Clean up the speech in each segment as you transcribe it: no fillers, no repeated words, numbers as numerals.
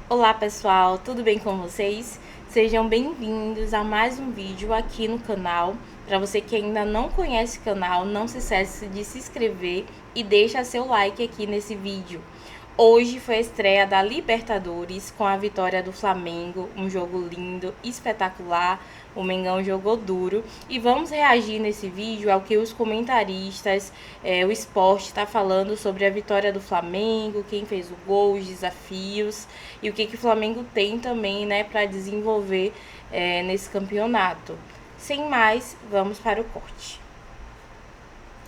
Olá pessoal, tudo bem com vocês? Sejam bem-vindos a mais um vídeo aqui no canal. Para você que ainda não conhece o canal, não se esqueça de se inscrever e deixa seu like aqui nesse vídeo. Hoje foi a estreia da Libertadores com a vitória do Flamengo, um jogo lindo, espetacular. O Mengão jogou duro e vamos reagir nesse vídeo ao que os comentaristas, o esporte está falando sobre a vitória do Flamengo, quem fez o gol, os desafios e o que o Flamengo tem também, né, para desenvolver nesse campeonato. Sem mais, vamos para o corte.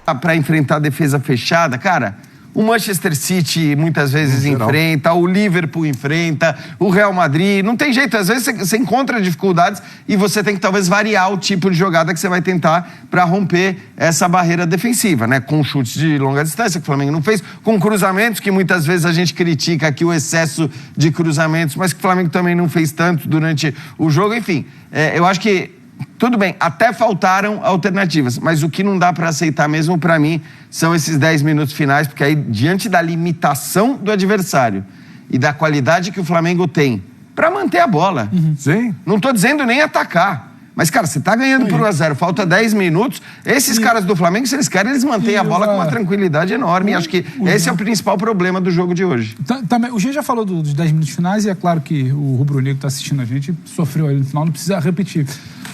Para enfrentar a defesa fechada, cara, o Manchester City muitas vezes enfrenta, o Liverpool enfrenta, o Real Madrid, não tem jeito, às vezes você encontra dificuldades e você tem que talvez variar o tipo de jogada que você vai tentar para romper essa barreira defensiva, né? Com chutes de longa distância que o Flamengo não fez, com cruzamentos que muitas vezes a gente critica aqui o excesso de cruzamentos, mas que o Flamengo também não fez tanto durante o jogo, enfim, eu acho que tudo bem, até faltaram alternativas, mas o que não dá para aceitar mesmo para mim são esses 10 minutos finais, porque aí, diante da limitação do adversário e da qualidade que o Flamengo tem para manter a bola, Sim. não tô dizendo nem atacar, mas, cara, você tá ganhando por 1-0, falta 10 minutos, esses caras do Flamengo, se eles querem, eles mantêm a bola com uma tranquilidade enorme, e acho que esse é o principal problema do jogo de hoje. Também, o Jean já falou dos 10 minutos finais, e é claro que o rubro-negro está assistindo a gente, sofreu ali no final, não precisa repetir.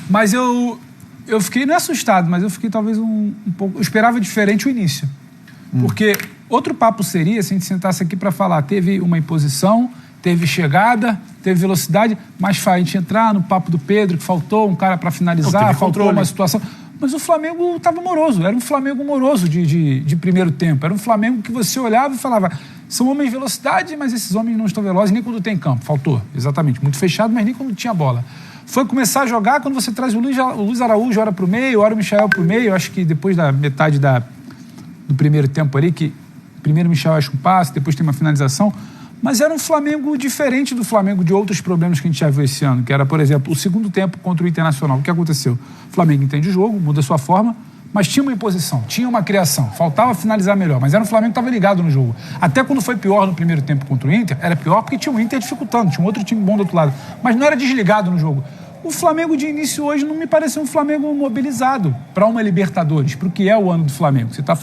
Mas eu fiquei, não é assustado, mas eu fiquei talvez um pouco... Eu esperava diferente o início. Porque outro papo seria, se a gente sentasse aqui para falar, teve uma imposição, teve chegada, teve velocidade, mas a gente entrar no papo do Pedro, que faltou um cara para finalizar, faltou uma situação... Mas o Flamengo estava moroso, era um Flamengo moroso de primeiro tempo. Era um Flamengo que você olhava e falava, são homens de velocidade, mas esses homens não estão velozes nem quando tem campo. Faltou, exatamente. Muito fechado, mas nem quando tinha bola. Foi começar a jogar quando você traz o Luiz Araújo, ora para o meio, ora o Michael para o meio. Eu acho que depois da metade do primeiro tempo ali, que primeiro o Michael acha um passe, depois tem uma finalização. Mas era um Flamengo diferente do Flamengo de outros problemas que a gente já viu esse ano, que era, por exemplo, o segundo tempo contra o Internacional. O que aconteceu? O Flamengo entende o jogo, muda a sua forma, mas tinha uma imposição, tinha uma criação, faltava finalizar melhor, mas era um Flamengo que estava ligado no jogo. Até quando foi pior no primeiro tempo contra o Inter, era pior porque tinha o Inter dificultando, tinha um outro time bom do outro lado, mas não era desligado no jogo. O Flamengo de início hoje não me pareceu um Flamengo mobilizado para uma Libertadores, para o que é o ano do Flamengo. Você está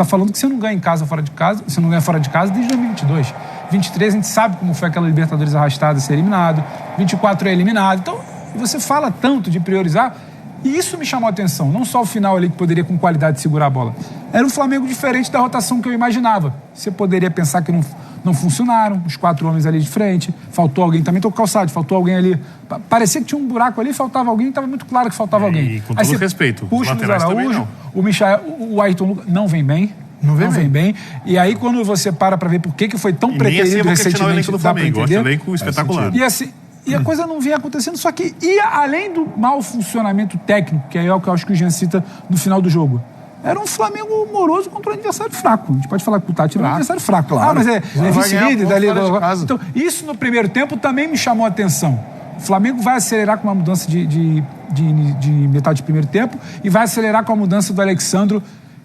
falando que você não ganha em casa, fora de casa, você não ganha fora de casa desde 2022. 23 a gente sabe como foi aquela Libertadores arrastada ser eliminado, 24 é eliminado. Então, você fala tanto de priorizar, e isso me chamou a atenção, não só o final ali que poderia com qualidade segurar a bola. Era um Flamengo diferente da rotação que eu imaginava. Você poderia pensar que não funcionaram, os 4 homens ali de frente, faltou alguém, também tô com calçado, faltou alguém ali, parecia que tinha um buraco ali, faltava alguém, estava muito claro que faltava alguém. E com todo respeito, puxa o Luiz Araújo, o Michael, o Ayrton não vem bem. Não vem bem. E aí, quando você para ver por que foi tão preterido recentemente, do Flamengo, acho o elenco espetacular. E assim, a coisa não vinha acontecendo, só que ia além do mau funcionamento técnico, que é o que eu acho que o Jean cita no final do jogo. Era um Flamengo moroso contra um adversário fraco. A gente pode falar que o Tati era um adversário fraco. Claro. Mas é vice-líder dali. Então, isso no primeiro tempo também me chamou a atenção. O Flamengo vai acelerar com uma mudança de metade de primeiro tempo e vai acelerar com a mudança do Alexandro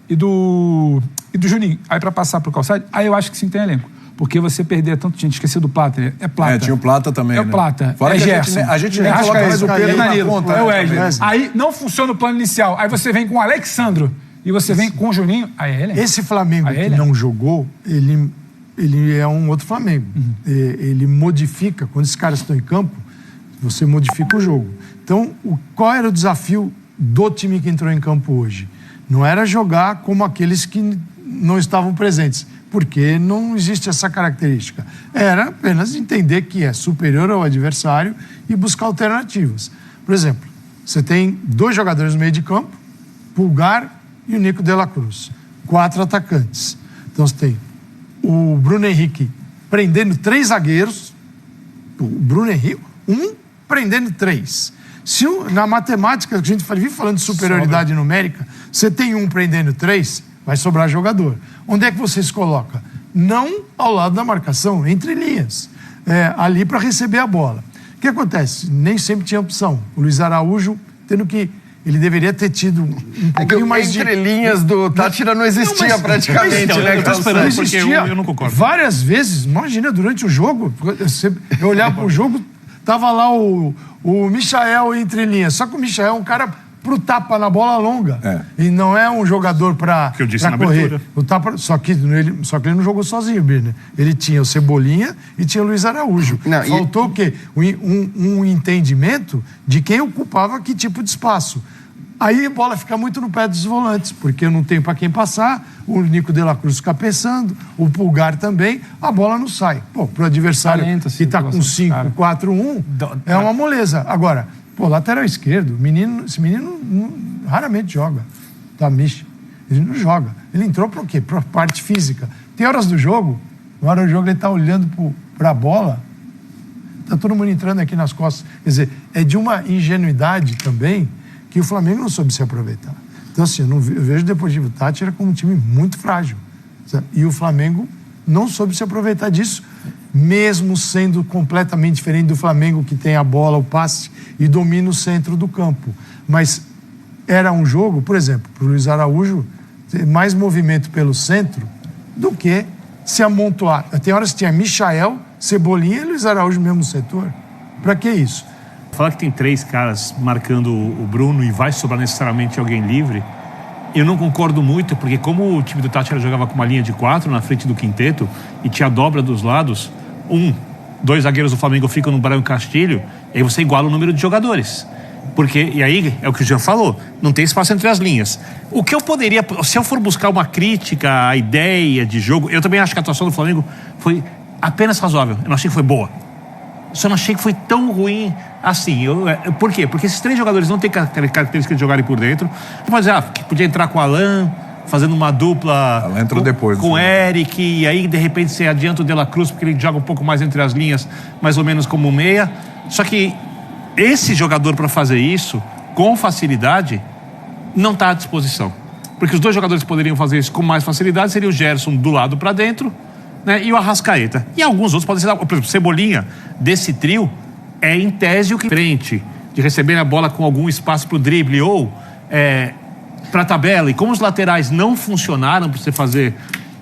e do Juninho. Aí para passar pro Calçado, aí eu acho que sim tem elenco. Porque você perder tanto, tinha esquecido do Plata. É Plata. Tinha o Plata também, É o Plata. Fora é que Gerson. a gente nem coloca mais o Pedro na conta. É o Wesley. Aí não funciona o plano inicial. Aí você vem com o Alexandro e você vem com o Juninho. Aí é ele. Esse Flamengo que não jogou, ele é um outro Flamengo. Ele modifica, quando esses caras estão em campo, você modifica o jogo. Então, qual era o desafio do time que entrou em campo hoje? Não era jogar como aqueles que não estavam presentes, porque não existe essa característica. Era apenas entender que é superior ao adversário e buscar alternativas. Por exemplo, você tem 2 jogadores no meio de campo, Pulgar e o Nico de la Cruz. 4 atacantes. Então você tem o Bruno Henrique prendendo 3 zagueiros, o Bruno Henrique, prendendo 3. Se na matemática, que a gente vive falando de superioridade numérica, você tem prendendo 3, vai sobrar jogador. Onde é que você se coloca? Não ao lado da marcação, entre linhas. Ali para receber a bola. O que acontece? Nem sempre tinha opção. O Luiz Araújo tendo que ele deveria ter tido um pouquinho mais de... Entre linhas do Tátira não existia praticamente, né? Eu tô esperando, Não porque existia. eu não concordo. Várias vezes, imagina, durante o jogo, eu olhava pro jogo, tava lá o Michael entre linhas. Só que o Michael é um cara pro tapa na bola longa. E não é um jogador pra, que eu disse na correr. abertura. O tapa, só que ele não jogou sozinho, Birner. Ele tinha o Cebolinha e tinha o Luiz Araújo. Faltou o quê? Um entendimento de quem ocupava que tipo de espaço. Aí a bola fica muito no pé dos volantes, porque eu não tenho para quem passar, o Nico de la Cruz fica pensando, o Pulgar também, a bola não sai. Pô, pro adversário que tá com 5-4-1, é uma moleza. Agora, lateral esquerdo, esse menino raramente joga. Tá, Misha. Ele não joga. Ele entrou para o quê? Para parte física. Tem horas do jogo, na hora do jogo ele tá olhando para a bola, tá todo mundo entrando aqui nas costas. Quer dizer, é de uma ingenuidade também que o Flamengo não soube se aproveitar. Então, assim, eu vejo o Deportivo Táchira como um time muito frágil. Sabe? E o Flamengo não soube se aproveitar disso, mesmo sendo completamente diferente do Flamengo, que tem a bola, o passe e domina o centro do campo. Mas era um jogo, por exemplo, para o Luiz Araújo, ter mais movimento pelo centro do que se amontoar. Tem horas que tinha Michael, Cebolinha e Luiz Araújo no mesmo setor. Para que isso? Falar que tem 3 caras marcando o Bruno e vai sobrar necessariamente alguém livre, eu não concordo muito, porque como o time do Tátira jogava com uma linha de 4 na frente do quinteto e tinha a dobra dos lados, 2 zagueiros do Flamengo ficam no Brian Castilho, e aí você iguala o número de jogadores. Porque, e aí é o que o Jean falou, não tem espaço entre as linhas. O que eu poderia, se eu for buscar uma crítica à ideia de jogo, eu também acho que a atuação do Flamengo foi apenas razoável, eu não achei que foi boa. Só não achei que foi tão ruim assim. Por quê? Porque esses 3 jogadores não têm característica de jogarem por dentro. Mas que podia entrar com o Alan, fazendo uma dupla com o Eric, e aí de repente você adianta o De la Cruz, porque ele joga um pouco mais entre as linhas, mais ou menos como meia. Só que esse jogador para fazer isso, com facilidade, não está à disposição. Porque os 2 jogadores que poderiam fazer isso com mais facilidade seriam o Gerson do lado para dentro, né, e o Arrascaeta. E alguns outros podem ser, por exemplo, Cebolinha, desse trio, é em tese o que frente, de receber a bola com algum espaço para o drible ou para a tabela. E como os laterais não funcionaram para você fazer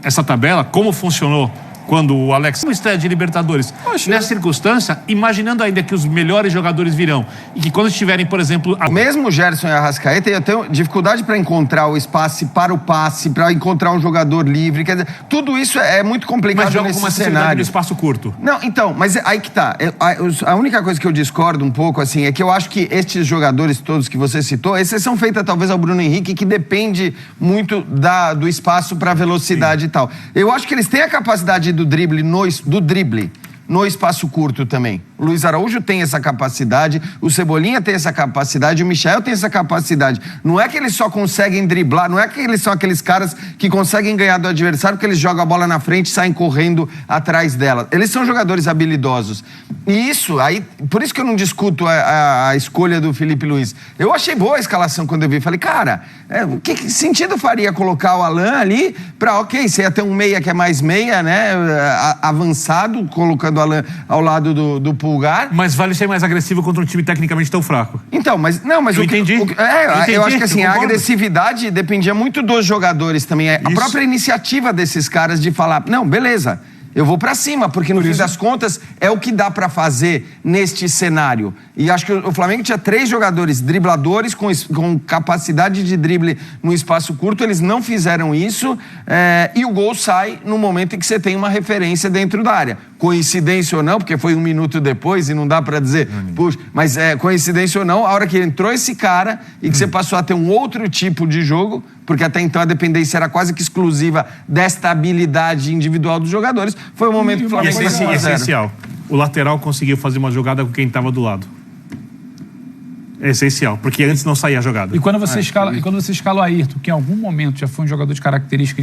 essa tabela, como funcionou quando o Alex estreia de Libertadores, nessa circunstância, imaginando ainda que os melhores jogadores virão e que quando estiverem, por exemplo... Mesmo o Gerson e a Arrascaeta, eu tenho dificuldade para encontrar o espaço para o passe, para encontrar um jogador livre, quer dizer, tudo isso é muito complicado nesse cenário. Mas joga com uma facilidade no espaço curto. Não, então, mas aí que tá. A única coisa que eu discordo um pouco, assim, é que eu acho que estes jogadores todos que você citou, exceção feita talvez ao Bruno Henrique, que depende muito do espaço para velocidade. Sim. E tal. Eu acho que eles têm a capacidade do drible no espaço curto também. O Luiz Araújo tem essa capacidade, o Cebolinha tem essa capacidade, o Michael tem essa capacidade. Não é que eles só conseguem driblar, não é que eles são aqueles caras que conseguem ganhar do adversário porque eles jogam a bola na frente e saem correndo atrás dela. Eles são jogadores habilidosos. E isso, aí, por isso que eu não discuto a escolha do Felipe Luiz. Eu achei boa a escalação quando eu vi. Falei, cara, que sentido faria colocar o Alan ali pra, você ia ter um meia que é mais meia, né, avançado, colocando o Alan ao lado do Pulgar. Mas vale ser mais agressivo contra um time tecnicamente tão fraco. Então, mas eu entendi. Eu acho que assim, a agressividade dependia muito dos jogadores também. A própria iniciativa desses caras de falar, não, beleza, eu vou pra cima, porque no fim das contas é o que dá pra fazer neste cenário. E acho que o Flamengo tinha 3 jogadores dribladores com capacidade de drible no espaço curto, eles não fizeram isso, e o gol sai no momento em que você tem uma referência dentro da área. Coincidência ou não, porque foi 1 minuto depois e não dá pra dizer, puxa, mas coincidência ou não, a hora que entrou esse cara e que você passou a ter um outro tipo de jogo, porque até então a dependência era quase que exclusiva desta habilidade individual dos jogadores, foi o momento que o Flamengo foi essencial. O lateral conseguiu fazer uma jogada com quem estava do lado. É essencial, porque antes não saía a jogada. E quando você escala o Ayrton, que em algum momento já foi um jogador de característica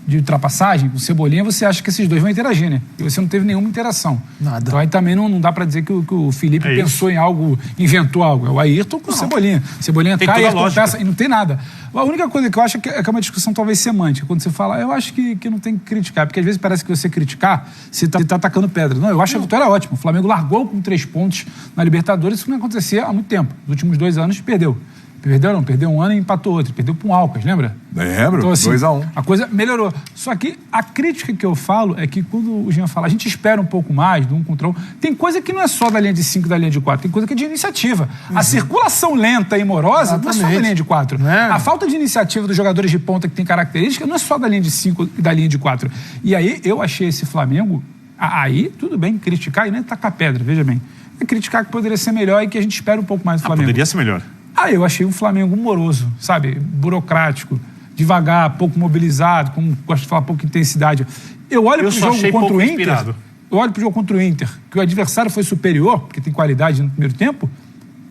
de ultrapassagem, o Cebolinha, você acha que esses dois vão interagir, né? E você não teve nenhuma interação. Nada. Então aí também não dá pra dizer que o Felipe pensou em algo, inventou algo. É o Ayrton com o Cebolinha. Cebolinha cai, Ayrton peça, e não tem nada. A única coisa que eu acho é uma discussão talvez semântica. Quando você fala, eu acho que não tem que criticar, porque às vezes parece que você criticar, você tá atacando pedra. Não, eu acho a vitória ótima. O Flamengo largou com 3 pontos na Libertadores, isso não acontecia há muito tempo. Nos últimos 2 anos, perdeu. Perdeu um ano e empatou outro. Perdeu para um Alcas, lembra? Lembro, então, assim, 2-1. A coisa melhorou. Só que a crítica que eu falo é que quando o Jean fala, a gente espera um pouco mais do 1 contra 1. Tem coisa que não é só da linha de 5 e da linha de 4, tem coisa que é de iniciativa. A circulação lenta e morosa não é só da linha de 4. A falta de iniciativa dos jogadores de ponta que tem característica não é só da linha de 5 e da linha de 4. E aí eu achei esse Flamengo, aí tudo bem criticar e nem tacar pedra, veja bem. É criticar que poderia ser melhor e que a gente espera um pouco mais do Flamengo. Poderia ser melhor. Eu achei um Flamengo moroso, sabe? Burocrático, devagar, pouco mobilizado, com, gosto de falar, pouca intensidade. Eu olho pro jogo contra o Inter. Inspirado. Eu olho pro jogo contra o Inter, que o adversário foi superior, porque tem qualidade no primeiro tempo,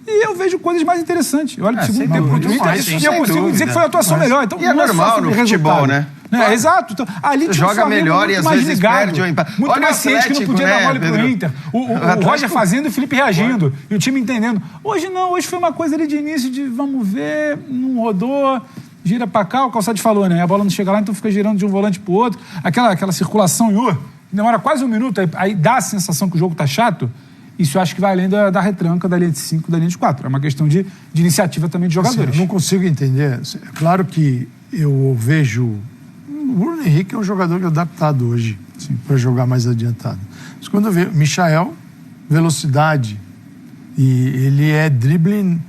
e eu vejo coisas mais interessantes. Eu olho pro segundo tempo contra o Inter e eu consigo dizer que foi a atuação melhor. Então, e é normal no futebol, né? Exato. Então, ali tinha joga melhor e às vezes ligado, perde ou empata. muito Olha mais ciente que não podia dar mole pro Inter. O Roger fazendo e o Felipe reagindo. E o time entendendo. Hoje não, hoje foi uma coisa ali de início de vamos ver, não rodou, gira pra cá, o Calçade falou, né? A bola não chega lá, então fica girando de um volante pro outro. Aquela circulação, demora quase um minuto, aí dá a sensação que o jogo tá chato. Isso eu acho que vai além da retranca, da linha de 5, da linha de 4. É uma questão de iniciativa também de jogadores. Assim, eu não consigo entender. É claro que eu vejo... O Bruno Henrique é um jogador adaptado hoje para jogar mais adiantado. Mas quando eu vejo Michael, velocidade, e ele é drible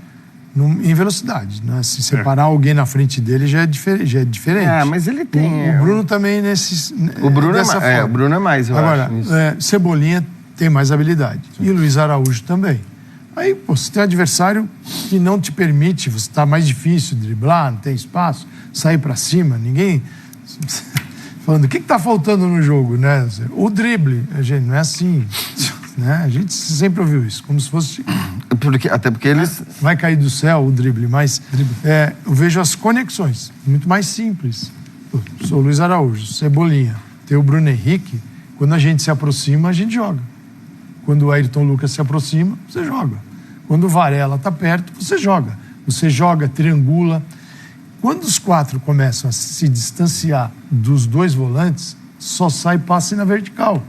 em velocidade, né? Se separar alguém na frente dele já é diferente. Mas ele tem... O Bruno também o Bruno é mais, eu Agora, acho. Cebolinha tem mais habilidade. Sim. E Luiz Araújo também. Aí, você tem um adversário que não te permite, você está mais difícil driblar, não tem espaço, sair para cima, ninguém... Falando, o que está faltando no jogo, né? O drible, gente, não é assim, né? A gente sempre ouviu isso, como se fosse... Até porque eles... Vai cair do céu o drible, mas eu vejo as conexões, muito mais simples. Eu sou o Luiz Araújo, Cebolinha, tem o Bruno Henrique, quando a gente se aproxima, a gente joga. Quando o Ayrton Lucas se aproxima, você joga. Quando o Varela está perto, você joga. Você joga, triangula... Quando os 4 começam a se distanciar dos 2 volantes, só sai passe na vertical.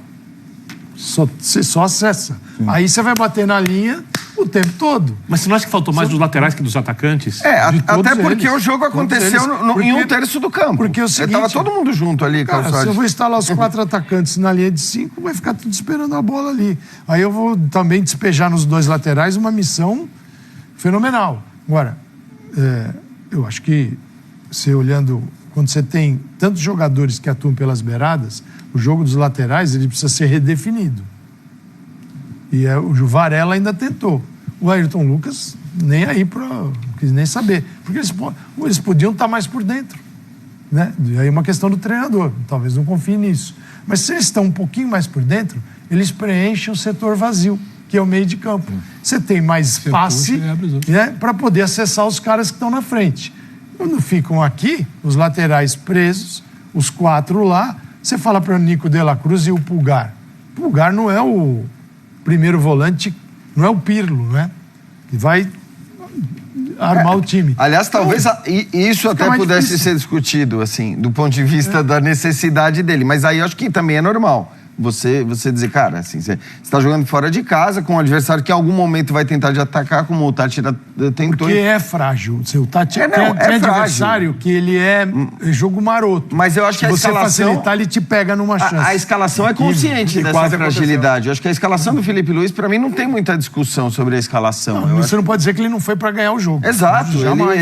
Você só acessa. Sim. Aí você vai bater na linha o tempo todo. Mas você não acha que faltou mais dos laterais que dos atacantes? Até porque o jogo aconteceu em um terço do campo. Porque o seguinte, tava todo mundo junto ali, cara, se eu vou instalar os 4 atacantes na linha de 5, vai ficar tudo esperando a bola ali. Aí eu vou também despejar nos 2 laterais uma missão fenomenal. Agora, eu acho que, você olhando, quando você tem tantos jogadores que atuam pelas beiradas, o jogo dos laterais ele precisa ser redefinido. E o Varela ainda tentou. O Ayrton Lucas nem aí não quis nem saber. Porque eles podiam estar mais por dentro. Né? E aí é uma questão do treinador. Talvez não confie nisso. Mas se eles estão um pouquinho mais por dentro, eles preenchem o setor vazio, que é o meio de campo. Você tem mais passe, né, para poder acessar os caras que estão na frente. Quando ficam aqui, os laterais presos, os 4 lá, você fala para o Nico de la Cruz e o Pulgar. O Pulgar não é o primeiro volante, não é o Pirlo, né? Que vai armar o time. Aliás, talvez isso até pudesse ser discutido, assim, do ponto de vista da necessidade dele. Mas aí eu acho que também é normal. Você dizer, cara, assim, você está jogando fora de casa com um adversário que em algum momento vai tentar te atacar, como o Tati tentou. Porque é frágil. O Tati é adversário que ele é jogo maroto. Mas eu acho que a escalação... Se você facilitar, ele te pega numa chance. A escalação é consciente dessa fragilidade. Eu acho que a escalação do Felipe Luiz, para mim, não tem muita discussão sobre a escalação. Você não pode dizer que ele não foi para ganhar o jogo. Exato.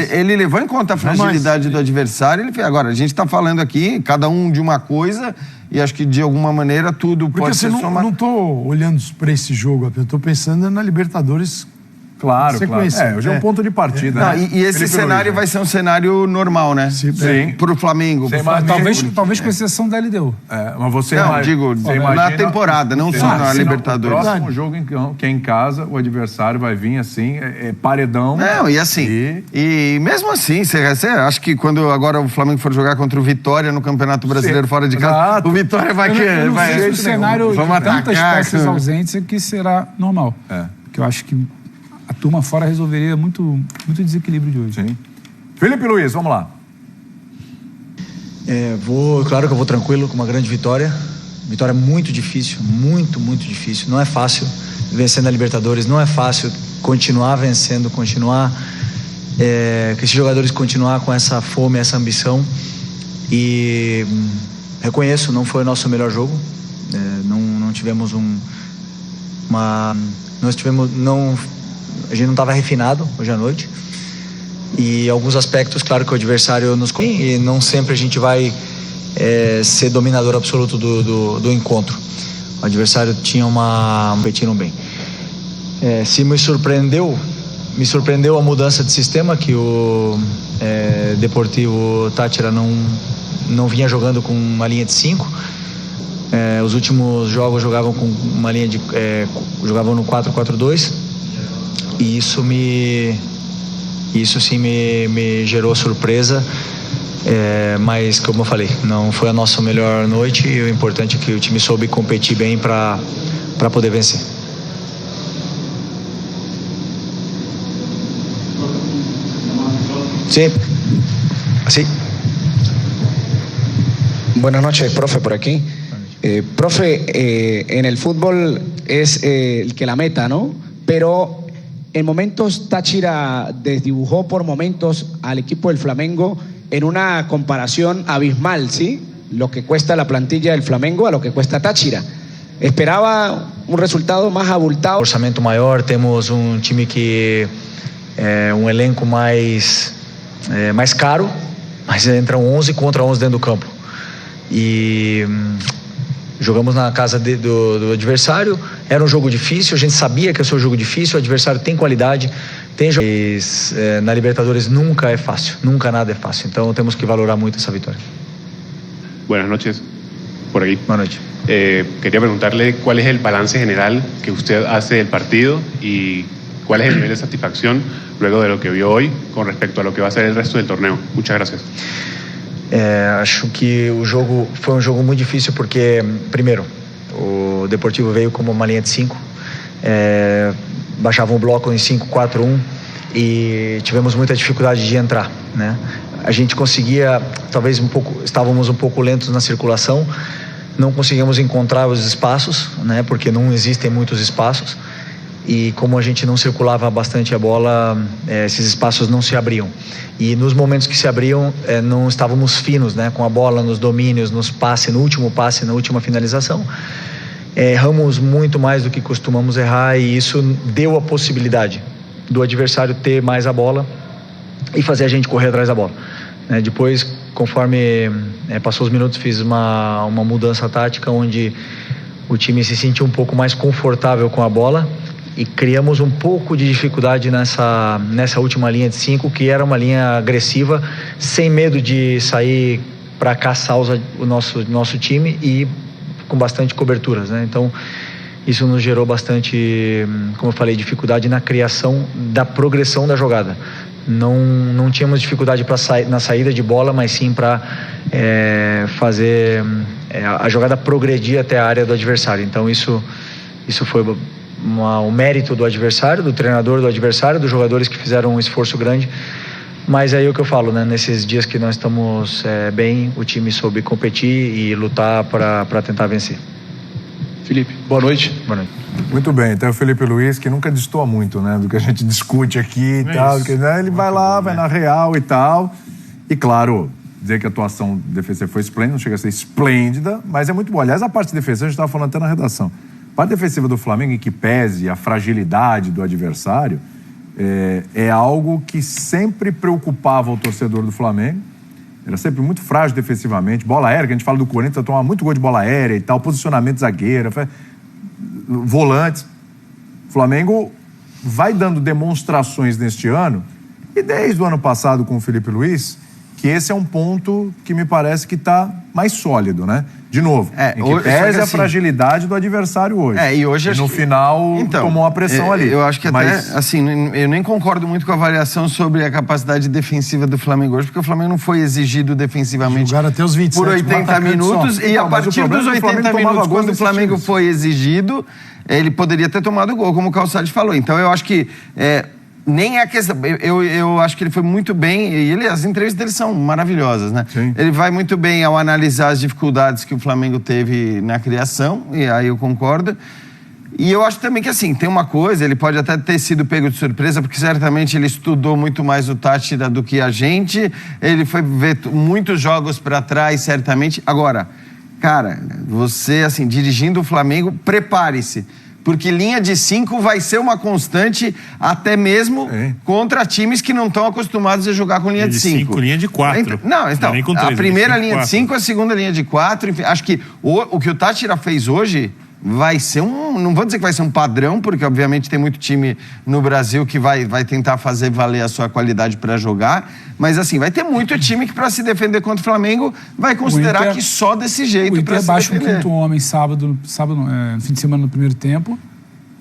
Ele levou em conta a fragilidade do adversário. Agora, a gente está falando aqui, cada um de uma coisa... E acho que, de alguma maneira, tudo pode ser somado. Eu não estou olhando para esse jogo, eu estou pensando na Libertadores. Claro. Hoje é um ponto de partida. Né? E esse cenário vai ser um cenário normal, né? Sim. Para o Flamengo. Talvez com exceção da LDU. Mas você na temporada, não só na Libertadores. O próximo jogo que é em casa, o adversário vai vir assim, paredão. Não, e assim, e mesmo assim, você acha que quando agora o Flamengo for jogar contra o Vitória no Campeonato Brasileiro fora de casa, o Vitória vai querer. O cenário de tantas peças ausentes é que será normal. Porque eu acho que a turma fora resolveria muito desequilíbrio de hoje. Sim. Felipe Luiz, vamos lá. Claro que eu vou tranquilo com uma grande vitória. Vitória muito difícil, muito difícil. Não é fácil vencer na Libertadores, não é fácil continuar vencendo, continuar que esses jogadores continuar com essa fome, essa ambição. E reconheço, não foi o nosso melhor jogo. Não tivemos a gente não estava refinado hoje à noite. E alguns aspectos, claro que o adversário nos e não sempre a gente vai ser dominador absoluto do encontro. O adversário competiram bem. Se me surpreendeu a mudança de sistema, que o Deportivo Táchira não vinha jogando com uma linha de 5. Os últimos jogos jogavam com uma linha jogavam no 4-4-2, e isso sim me gerou surpresa, mas como eu falei, não foi a nossa melhor noite, e o importante é que o time soube competir bem para poder vencer. Sí. Sí. Buenas noches, profe, por aquí. Profe, en el fútbol es el que la meta, ¿no? Pero en momentos Táchira desdibujó por momentos al equipo del Flamengo en una comparación abismal, ¿sí? Lo que cuesta la plantilla del Flamengo a lo que cuesta Táchira. Esperaba un resultado más abultado. Orçamento maior, temos time que elenco mais caro, mas entram 11 contra 11 dentro do campo. E jogamos na casa do adversário. Era um jogo difícil, a gente sabia que ia ser um jogo difícil, o adversário tem qualidade, na Libertadores nunca é fácil, nunca nada é fácil, então temos que valorar muito essa vitória. Buenas noches, por aquí. Buenas noches. Quería preguntarle cuál es el balance general que usted hace del partido y cuál es el nivel de satisfacción luego de lo que vio hoy con respecto a lo que va a ser el resto del torneo. Muchas gracias. Acho que o jogo foi um jogo muito difícil porque, primeiro, o Deportivo veio como uma linha de 5, baixava um bloco em 5-4-1 e tivemos muita dificuldade de entrar, né? A gente conseguia, talvez estávamos um pouco lentos na circulação, não conseguíamos encontrar os espaços, né? Porque não existem muitos espaços. E como a gente não circulava bastante a bola, esses espaços não se abriam. E nos momentos que se abriam, não estávamos finos, né, com a bola, nos domínios, no último passe, na última finalização. Erramos muito mais do que costumamos errar, e isso deu a possibilidade do adversário ter mais a bola e fazer a gente correr atrás da bola. Depois, conforme passou os minutos, fiz uma mudança tática, onde o time se sentiu um pouco mais confortável com a bola, e criamos um pouco de dificuldade nessa última linha de 5, que era uma linha agressiva, sem medo de sair para caçar o nosso time e com bastante coberturas, né? Então, isso nos gerou bastante, como eu falei, dificuldade na criação da progressão da jogada. Não tínhamos dificuldade na saída de bola, mas sim para fazer a jogada progredir até a área do adversário. Então, isso foi o mérito do adversário, do treinador do adversário, dos jogadores que fizeram um esforço grande. Mas aí é o que eu falo, né? Nesses dias que nós estamos bem, o time soube competir e lutar para tentar vencer. Felipe, boa noite. Boa noite. Muito bem, então o Felipe Luiz, que nunca destoa muito, né, do que a gente discute aqui e tal, porque, né, ele vai lá, vai na real e tal. E claro, dizer que a atuação defensiva foi esplêndida, não chega a ser esplêndida, mas é muito boa. Aliás, a parte defensiva, a gente estava falando até na redação. A parte defensiva do Flamengo, em que pese a fragilidade do adversário, é algo que sempre preocupava o torcedor do Flamengo. Era sempre muito frágil defensivamente. Bola aérea, que a gente fala do Corinthians, tomava muito gol de bola aérea e tal, posicionamento de zagueiro, volantes. O Flamengo vai dando demonstrações neste ano, e desde o ano passado com o Felipe Luiz, que esse é um ponto que me parece que está mais sólido, né? De novo, em que pese a fragilidade do adversário hoje. E hoje no final tomou uma pressão ali. Eu acho que até, assim, eu nem concordo muito com a avaliação sobre a capacidade defensiva do Flamengo hoje, porque o Flamengo não foi exigido defensivamente até os 27, por 80 minutos, e a partir dos 80 minutos, quando o Flamengo foi exigido, ele poderia ter tomado gol, como o Calçade falou. Então eu acho que nem é questão. Eu acho que ele foi muito bem, e as entrevistas dele são maravilhosas, né? Sim. Ele vai muito bem ao analisar as dificuldades que o Flamengo teve na criação, e aí eu concordo. E eu acho também que, assim, tem uma coisa, ele pode até ter sido pego de surpresa, porque certamente ele estudou muito mais o Táchira do que a gente, ele foi ver muitos jogos para trás, certamente. Agora, cara, você, assim, dirigindo o Flamengo, prepare-se, porque linha de 5 vai ser uma constante até mesmo contra times que não estão acostumados a jogar com linha de 5. Linha de 4. Não, então, a primeira linha de 5, a segunda linha de 4, enfim, acho que o que o Táchira fez hoje vai ser não vou dizer que vai ser um padrão, porque obviamente tem muito time no Brasil que vai tentar fazer valer a sua qualidade para jogar, mas assim, vai ter muito time que para se defender contra o Flamengo vai considerar que só desse jeito para se defender. O Inter baixa um quinto homem sábado no fim de semana no primeiro tempo,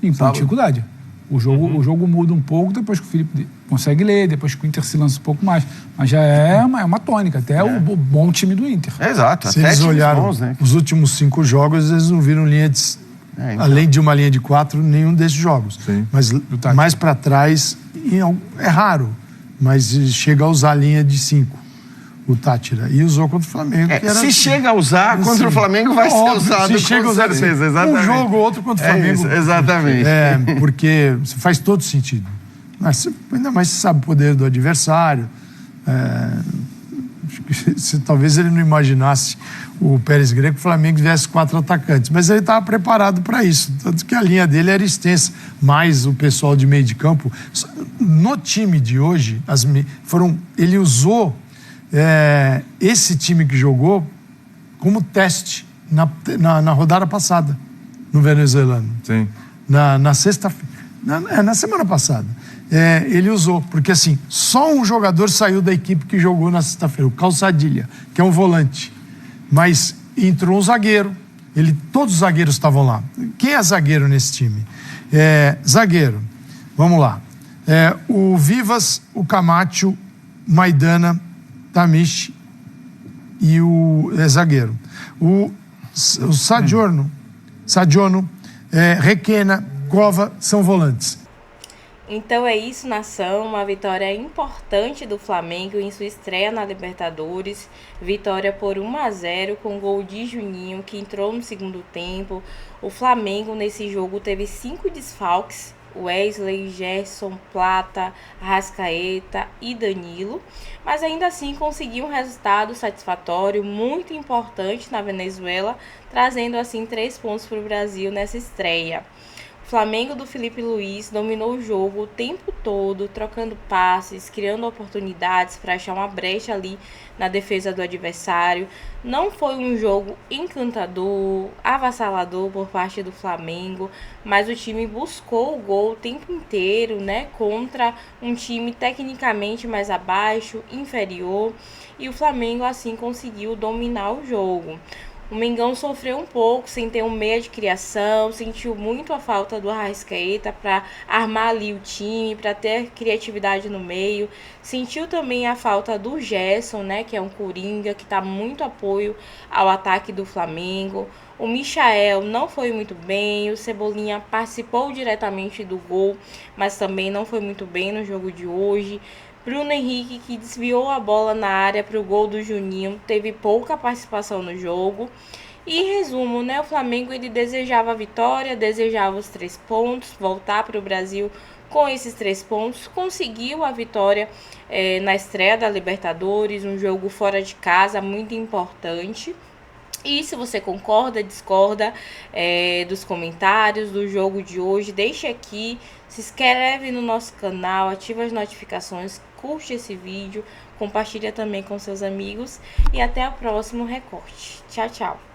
em dificuldade. O jogo muda um pouco depois que o Felipe consegue ler, depois que o Inter se lança um pouco mais. Mas já é uma tônica, até o bom time do Inter. Exato. Se eles olharam bons, né? Os últimos 5 jogos, eles não viram linha de... então. Além de uma linha de 4, nenhum desses jogos. Sim. Mas mais para trás, é raro, mas chega a usar a linha de 5. O Táchira. E usou contra o Flamengo. Se chega a usar, contra o Flamengo vai ser usado com certeza. Exatamente. Um jogo ou outro contra o Flamengo. Isso, exatamente. Porque faz todo sentido. Mas, ainda mais se sabe o poder do adversário. Talvez ele não imaginasse o Pérez Greco que o Flamengo tivesse 4 atacantes. Mas ele estava preparado para isso. Tanto que a linha dele era extensa. Mais o pessoal de meio de campo. No time de hoje, ele usou esse time que jogou como teste na rodada passada no venezuelano. Sim. Na sexta-feira. Na semana passada. Ele usou, porque assim, só um jogador saiu da equipe que jogou na sexta-feira, o Calçadilha, que é um volante. Mas entrou um zagueiro. Todos os zagueiros estavam lá. Quem é zagueiro nesse time? Zagueiro. Vamos lá. O Vivas, o Camacho, Maidana, Tamish e o zagueiro. O Sadiono, Requena, Cova são volantes. Então é isso, nação. Uma vitória importante do Flamengo em sua estreia na Libertadores. Vitória por 1-0 com gol de Juninho, que entrou no segundo tempo. O Flamengo nesse jogo teve 5 desfalques. Wesley, Gerson, Plata, Arrascaeta e Danilo, mas ainda assim conseguiu um resultado satisfatório, muito importante na Venezuela, trazendo assim 3 pontos para o Brasil nessa estreia. O Flamengo do Felipe Luiz dominou o jogo o tempo todo, trocando passes, criando oportunidades para achar uma brecha ali na defesa do adversário. Não foi um jogo encantador, avassalador por parte do Flamengo, mas o time buscou o gol o tempo inteiro, né, contra um time tecnicamente mais abaixo, inferior, e o Flamengo assim conseguiu dominar o jogo. O Mengão sofreu um pouco sem ter um meia de criação, sentiu muito a falta do Arrascaeta para armar ali o time, para ter criatividade no meio. Sentiu também a falta do Gerson, né, que é um coringa, que dá muito apoio ao ataque do Flamengo. O Michael não foi muito bem, o Cebolinha participou diretamente do gol, mas também não foi muito bem no jogo de hoje. Bruno Henrique, que desviou a bola na área para o gol do Juninho, teve pouca participação no jogo. E em resumo, né, o Flamengo ele desejava a vitória, desejava os 3 pontos, voltar para o Brasil com esses 3 pontos. Conseguiu a vitória na estreia da Libertadores, um jogo fora de casa muito importante. E se você concorda, discorda dos comentários do jogo de hoje, deixe aqui, se inscreve no nosso canal, ativa as notificações, curte esse vídeo, compartilha também com seus amigos e até o próximo recorte. Tchau, tchau!